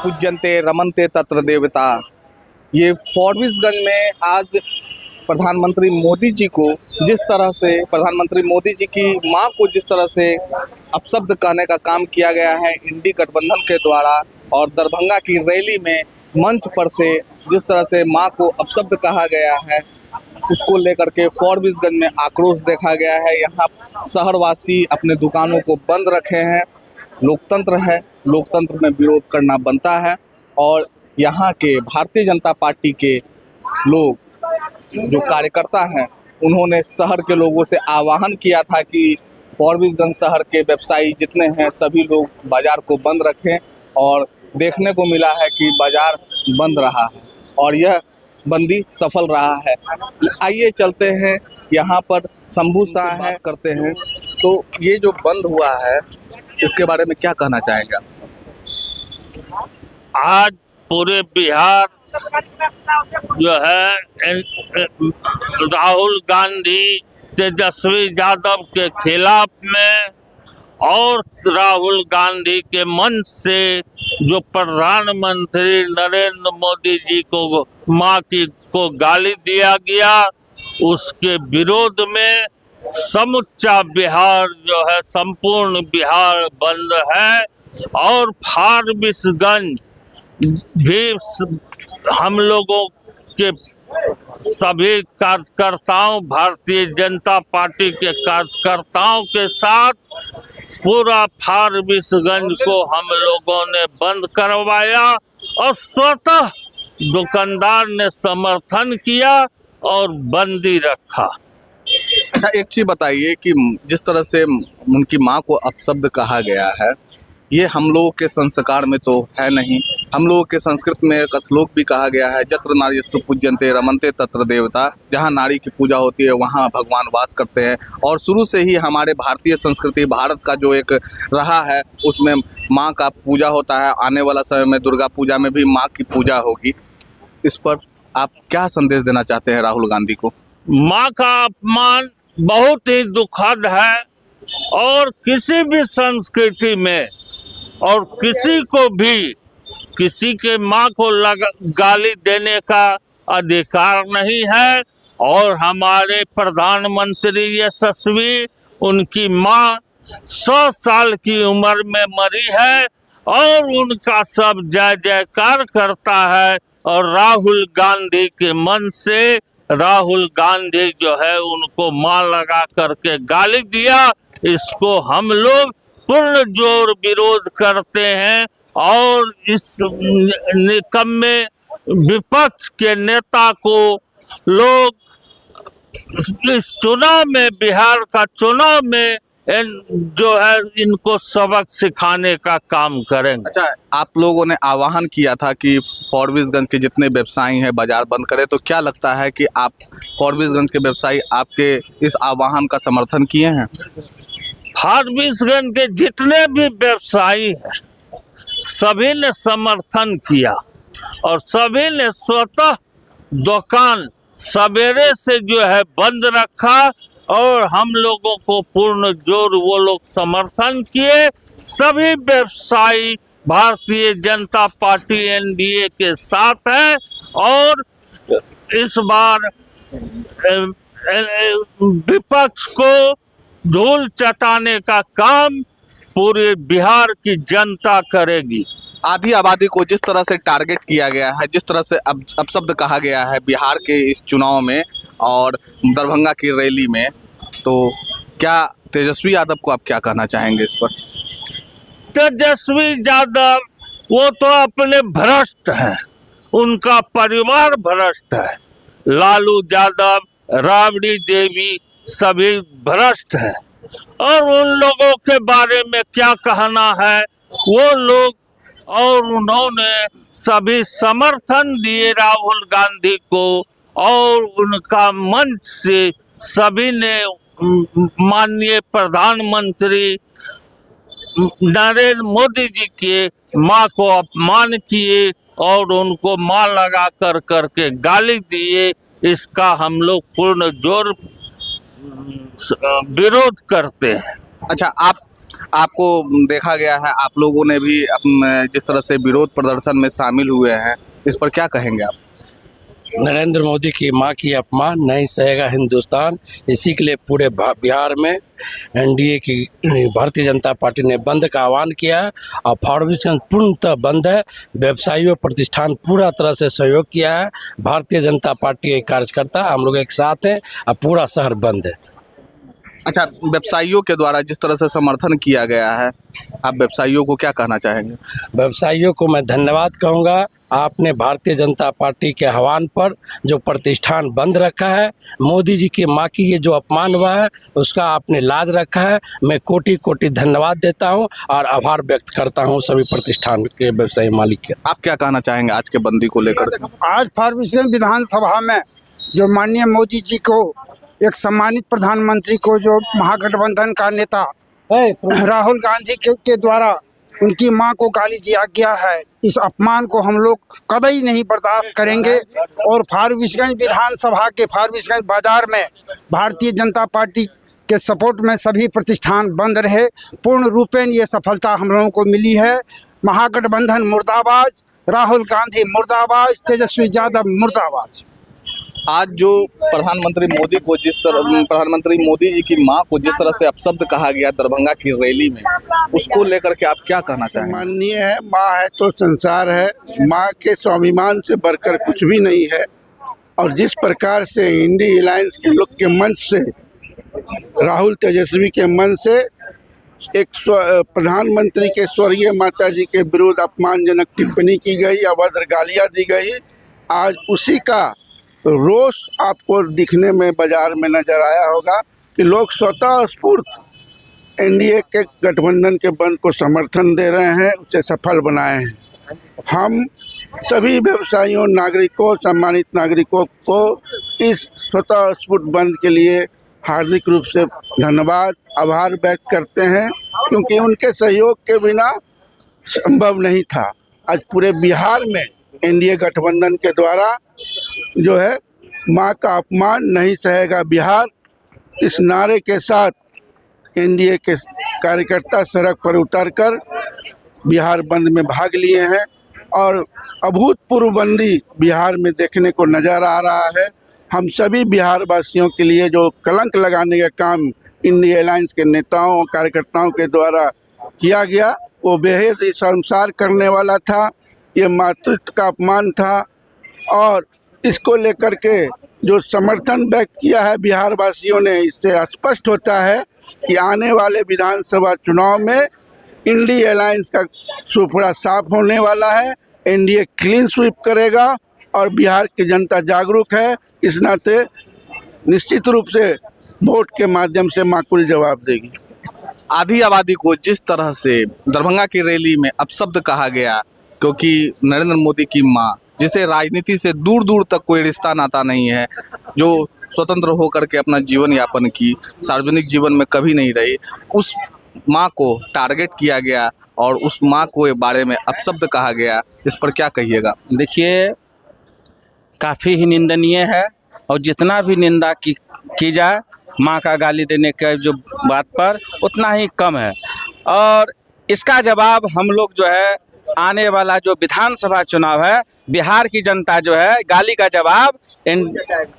पूज्यन्ते रमन्ते तत्र देवता। ये फॉरबिसगंज में आज प्रधानमंत्री मोदी जी को जिस तरह से प्रधानमंत्री मोदी जी की मां को जिस तरह से अपशब्द कहने का काम किया गया है इंडी गठबंधन के द्वारा, और दरभंगा की रैली में मंच पर से जिस तरह से मां को अपशब्द कहा गया है, उसको लेकर के फॉरबिसगंज में आक्रोश देखा गया है। यहाँ शहरवासी अपने दुकानों को बंद रखे हैं। लोकतंत्र है, लोकतंत्र में विरोध करना बनता है। और यहाँ के भारतीय जनता पार्टी के लोग जो कार्यकर्ता हैं, उन्होंने शहर के लोगों से आह्वान किया था कि फॉरबिसगंज शहर के व्यवसायी जितने हैं सभी लोग बाजार को बंद रखें, और देखने को मिला है कि बाजार बंद रहा है और यह बंदी सफल रहा है। आइए चलते हैं, यहाँ पर शंभू शाह हैं करते हैं। तो ये जो बंद हुआ है इसके बारे में क्या कहना चाहेंगे आप? आज पूरे बिहार जो है राहुल गांधी तेजस्वी यादव के खिलाफ में और राहुल गांधी के मंच से जो प्रधानमंत्री नरेंद्र मोदी जी को मां को गाली दिया गया, उसके विरोध में समूचा बिहार जो है, संपूर्ण बिहार बंद है। और फॉरबिसगंज भी हम लोगों के सभी कार्यकर्ताओं, भारतीय जनता पार्टी के कार्यकर्ताओं के साथ पूरा फॉरबिसगंज को हम लोगों ने बंद करवाया और स्वतः दुकानदार ने समर्थन किया और बंदी रखा। अच्छा, एक चीज बताइए कि जिस तरह से उनकी मां को अपशब्द कहा गया है, ये हम लोगों के संस्कार में तो है नहीं। हम लोगों के संस्कृत में एक श्लोक भी कहा गया है, जत्र नार्यस्तु पूज्यन्ते रमन्ते तत्र देवता। जहाँ नारी की पूजा होती है वहाँ भगवान वास करते हैं। और शुरू से ही हमारे भारतीय संस्कृति, भारत का जो एक रहा है, उसमें माँ का पूजा होता है। आने वाला समय में दुर्गा पूजा में भी माँ की पूजा होगी। इस पर आप क्या संदेश देना चाहते हैं राहुल गांधी को? माँ का अपमान बहुत ही दुखद है और किसी भी संस्कृति में और किसी को भी किसी के माँ को गाली देने का अधिकार नहीं है। और हमारे प्रधानमंत्री यशस्वी, उनकी माँ 100 साल की उम्र में मरी है और उनका सब जय जयकार करता है। और राहुल गांधी के मन से राहुल गांधी जो है उनको माँ लगा करके गाली दिया, इसको हम लोग पूर्ण जोर विरोध करते हैं। और इस निकम्मे विपक्ष के नेता को लोग इस चुनाव में, बिहार का चुनाव में जो है इनको सबक सिखाने का काम करेंगे। अच्छा, आप लोगों ने आह्वान किया था कि फॉरबिसगंज के जितने व्यवसायी हैं बाजार बंद करें, तो क्या लगता है कि आप फॉरबिसगंज के व्यवसायी आपके इस आह्वान का समर्थन किए हैं? फॉरबिसगंज के जितने भी व्यवसायी हैं सभी ने समर्थन किया और सभी ने स्वतः दुकान सवेरे से जो है बंद रखा और हम लोगों को पूर्ण जोर वो लोग समर्थन किए। सभी व्यवसायी भारतीय जनता पार्टी एनडीए के साथ है और इस बार विपक्ष को धूल चटाने का काम पूरे बिहार की जनता करेगी। आधी आबादी को जिस तरह से टारगेट किया गया है, जिस तरह से अपशब्द कहा गया है बिहार के इस चुनाव में और दरभंगा की रैली में, तो क्या तेजस्वी यादव को आप क्या कहना चाहेंगे इस पर? तेजस्वी यादव वो तो अपने भ्रष्ट हैं, उनका परिवार भ्रष्ट है। लालू यादव, राबड़ी देवी सभी भ्रष्ट हैं और उन लोगों के बारे में क्या कहना है वो लोग। और उन्होंने सभी समर्थन दिए राहुल गांधी को और उनका मंच से सभी ने माननीय प्रधानमंत्री नरेंद्र मोदी जी के मां को अपमान किए और उनको मां लगा करके गाली दिए। इसका हम लोग पूर्ण जोर विरोध करते हैं। अच्छा, आपको देखा गया है, आप लोगों ने भी जिस तरह से विरोध प्रदर्शन में शामिल हुए हैं, इस पर क्या कहेंगे आप? नरेंद्र मोदी की मां की अपमान नहीं सहेगा हिंदुस्तान, इसी के लिए पूरे बिहार में एनडीए की भारतीय जनता पार्टी ने बंद का आह्वान किया है और फारबिसगंज पूर्णतः बंद है। व्यवसायियों प्रतिष्ठान पूरा तरह से सहयोग किया है। भारतीय जनता पार्टी के कार्यकर्ता हम लोग एक साथ हैं और पूरा शहर बंद है। अच्छा, व्यवसायियों के द्वारा जिस तरह से समर्थन किया गया है, आप व्यवसायियों को क्या कहना चाहेंगे? व्यवसायियों को मैं धन्यवाद कहूँगा। आपने भारतीय जनता पार्टी के आह्वान पर जो प्रतिष्ठान बंद रखा है, मोदी जी की मां की ये जो अपमान हुआ है उसका आपने लाज रखा है। मैं कोटि कोटि धन्यवाद देता हूं और आभार व्यक्त करता हूं सभी प्रतिष्ठान के व्यवसायी मालिक के। आप क्या कहना चाहेंगे आज के बंदी को लेकर? आज फारबिसगंज विधानसभा में जो माननीय मोदी जी को, एक सम्मानित प्रधानमंत्री को, जो महागठबंधन का नेता राहुल गांधी के द्वारा उनकी मां को गाली दिया गया है, इस अपमान को हम लोग कतई नहीं बर्दाश्त करेंगे। और फारबिसगंज विधानसभा के फारबिसगंज बाजार में भारतीय जनता पार्टी के सपोर्ट में सभी प्रतिष्ठान बंद रहे। पूर्ण रूपेण ये सफलता हम लोगों को मिली है। महागठबंधन मुर्दाबाद, राहुल गांधी मुर्दाबाद, तेजस्वी यादव मुर्दाबाद। आज जो प्रधानमंत्री मोदी जी की मां को जिस तरह से अपशब्द कहा गया दरभंगा की रैली में, उसको लेकर के आप क्या कहना चाहेंगे? माननीय है, माँ है तो संसार है। माँ के स्वाभिमान से बढ़कर कुछ भी नहीं है। और जिस प्रकार से इंडी अलायंस के लोग के मंच से, राहुल तेजस्वी के मंच से एक प्रधानमंत्री के स्वर्गीय माता जी के विरुद्ध अपमानजनक टिप्पणी की गई, अभद्र गालियाँ दी गई, आज उसी का रोष आपको दिखने में बाजार में नजर आया होगा कि लोग स्वतः स्फूर्त एनडीए के गठबंधन के बंद को समर्थन दे रहे हैं, उसे सफल बनाए हैं। हम सभी व्यवसायियों, नागरिकों, सम्मानित नागरिकों को इस स्वतः स्फूर्त बंद के लिए हार्दिक रूप से धन्यवाद, आभार व्यक्त करते हैं, क्योंकि उनके सहयोग के बिना संभव नहीं था। आज पूरे बिहार में एनडीए गठबंधन के द्वारा जो है मां का अपमान नहीं सहेगा बिहार, इस नारे के साथ एनडीए के कार्यकर्ता सड़क पर उतरकर बिहार बंद में भाग लिए हैं और अभूतपूर्व बंदी बिहार में देखने को नज़र आ रहा है। हम सभी बिहार वासियों के लिए जो कलंक लगाने का काम इंडिया अलायंस के नेताओं कार्यकर्ताओं के द्वारा किया गया, वो बेहद ही शर्मसार करने वाला था। ये मातृत्व का अपमान था और इसको लेकर के जो समर्थन व्यक्त किया है बिहार वासियों ने, इससे स्पष्ट होता है कि आने वाले विधानसभा चुनाव में इंडिया अलायंस का सुपड़ा साफ होने वाला है। एनडीए क्लीन स्वीप करेगा और बिहार की जनता जागरूक है, इस नाते निश्चित रूप से वोट के माध्यम से माकूल जवाब देगी। आधी आबादी को जिस तरह से दरभंगा की रैली में अपशब्द कहा गया, क्योंकि नरेंद्र मोदी की मां, जिसे राजनीति से दूर दूर तक कोई रिश्ता नाता नहीं है, जो स्वतंत्र होकर के अपना जीवन यापन की, सार्वजनिक जीवन में कभी नहीं रही, उस मां को टारगेट किया गया और उस मां को बारे में अपशब्द कहा गया, इस पर क्या कहिएगा? देखिए, काफ़ी ही निंदनीय है और जितना भी निंदा की जाए माँ का गाली देने के जो बात पर, उतना ही कम है। और इसका जवाब हम लोग जो है आने वाला जो विधानसभा चुनाव है, बिहार की जनता जो है गाली का जवाब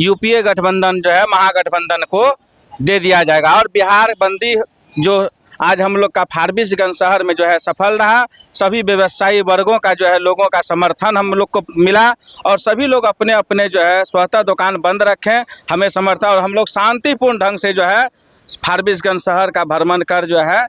यूपीए गठबंधन जो है महागठबंधन को दे दिया जाएगा। और बिहार बंदी जो आज हम लोग का फारबिसगंज शहर में जो है सफल रहा, सभी व्यवसायी वर्गों का जो है लोगों का समर्थन हम लोग को मिला और सभी लोग अपने अपने जो है स्वतः दुकान बंद रखें, हमें समर्थन, और हम लोग शांतिपूर्ण ढंग से जो है फारबिसगंज शहर का भ्रमण कर जो है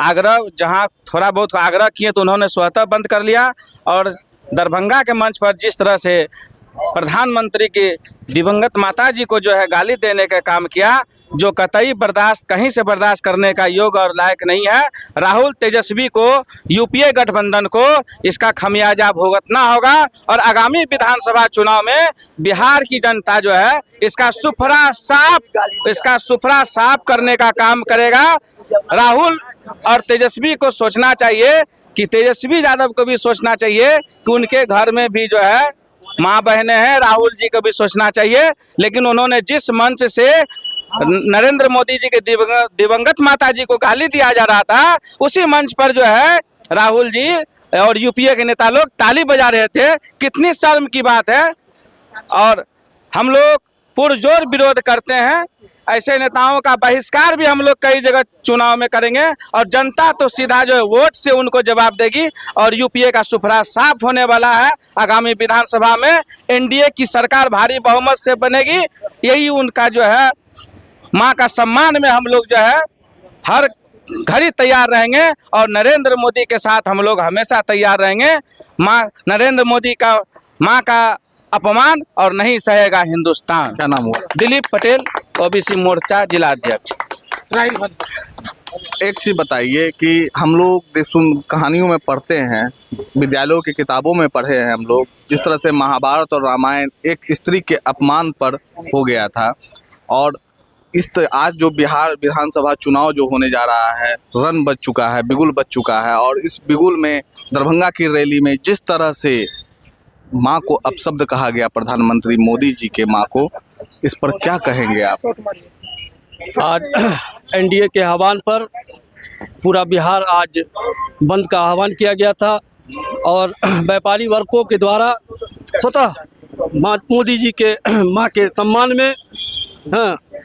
आग्रह, जहां थोड़ा बहुत आग्रह किए तो उन्होंने स्वतः बंद कर लिया। और दरभंगा के मंच पर जिस तरह से प्रधानमंत्री की दिवंगत माता जी को जो है गाली देने का काम किया, जो कतई बर्दाश्त कहीं से बर्दाश्त करने का योग्य और लायक नहीं है। राहुल तेजस्वी को, यूपीए गठबंधन को इसका खमियाजा भुगतना होगा और आगामी विधानसभा चुनाव में बिहार की जनता जो है इसका सुफरा साफ करने का काम करेगा। राहुल और तेजस्वी को सोचना चाहिए कि तेजस्वी यादव को भी सोचना चाहिए कि उनके घर में भी जो है माँ बहनें हैं। राहुल जी को भी सोचना चाहिए, लेकिन उन्होंने जिस मंच से नरेंद्र मोदी जी के दिवंगत माता जी को गाली दिया जा रहा था, उसी मंच पर जो है राहुल जी और यूपीए के नेता लोग ताली बजा रहे थे। कितनी शर्म की बात है। और हम लोग पुरजोर विरोध करते हैं। ऐसे नेताओं का बहिष्कार भी हम लोग कई जगह चुनाव में करेंगे और जनता तो सीधा जो है वोट से उनको जवाब देगी। और यूपीए का सुफरा साफ होने वाला है। आगामी विधानसभा में एनडीए की सरकार भारी बहुमत से बनेगी। यही उनका जो है मां का सम्मान में हम लोग जो है हर घड़ी तैयार रहेंगे और नरेंद्र मोदी के साथ हम लोग हमेशा तैयार रहेंगे। नरेंद्र मोदी का मां का अपमान और नहीं सहेगा हिंदुस्तान। क्या नाम हुआ? दिलीप पटेल, ओबीसी मोर्चा जिला अध्यक्ष। एक चीज बताइए कि हम लोग कहानियों में पढ़ते हैं, विद्यालयों की किताबों में पढ़े हैं हम लोग, जिस तरह से महाभारत और रामायण एक स्त्री के अपमान पर हो गया था। और आज जो बिहार विधानसभा चुनाव जो होने जा रहा है, रन बज चुका है, बिगुल बज चुका है। और इस बिगुल में दरभंगा की रैली में जिस तरह से मां को अपशब्द कहा गया, प्रधानमंत्री मोदी जी के मां को, इस पर क्या कहेंगे आप? आज एनडीए के आह्वान पर पूरा बिहार आज बंद का आह्वान किया गया था और व्यापारी वर्गों के द्वारा स्वतः मोदी जी के मां के सम्मान में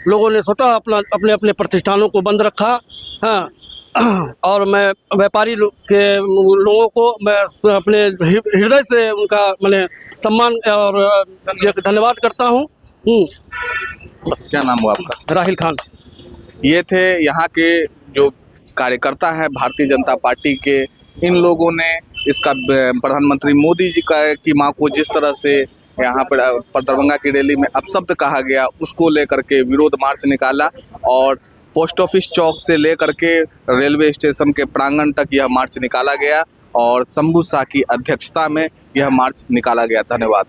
लोगों ने स्वतः अपने अपने प्रतिष्ठानों को बंद रखा। और मैं व्यापारी लोगों को मैं अपने हृदय से उनका मैंने सम्मान और धन्यवाद करता हूँ। क्या नाम हुआ आपका? राहिल खान। ये थे यहाँ के जो कार्यकर्ता हैं भारतीय जनता पार्टी के। इन लोगों ने इसका प्रधानमंत्री मोदी जी की मां को जिस तरह से यहाँ पर दरभंगा की रैली में अपशब्द कहा गया, उसको लेकर के विरोध मार्च निकाला। और पोस्ट ऑफिस चौक से लेकर के रेलवे स्टेशन के प्रांगण तक यह मार्च निकाला गया और शंभू शाह की अध्यक्षता में यह मार्च निकाला गया। धन्यवाद।